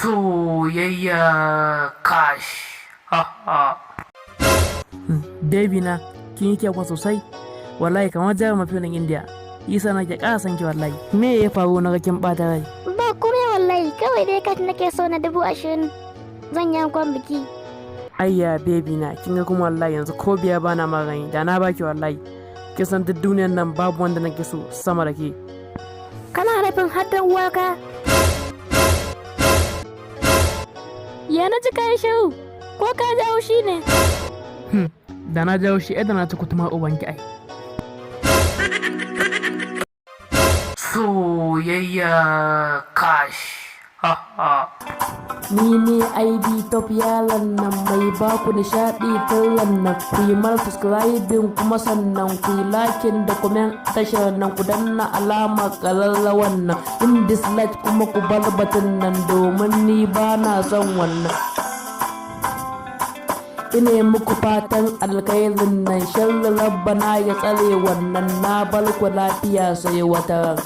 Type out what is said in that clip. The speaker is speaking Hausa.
soyayya kash. Baby na kin yi kyau sosai wallahi kamar jihar mafinan India isa na ke ƙara ki wallahi. Me ya faru na kin ɓata rai? Ba kome wallahi kawai dai kat nake so na 20,000 zan yi ankon biki. Ayya baby na kin ga kuma wallahi yanzu ko biya bana magani da na baki wallahi. Kin san duk duniyar nan babu wanda nake so sama da ke. Kana nufin haddan uwaka? Ya na ji kayan shiru ko ka jawo shi ne? Da na jawo shi idan na ci kutuma ubanki ai. Soyayya kash. Ni ne IB top yalan nan mai baku nishaɗi tallan nan ku yi mar subscribing kuma sannan ku yi lakin da comment tashar nan ku danna alama ƙararrawan nan in dislike kuma ku bar batun nan domin ni ba na son wannan. Ina muku fatan alkhairin nan sharri rabbana ya tsare wannan na bar ku lafiya sai wata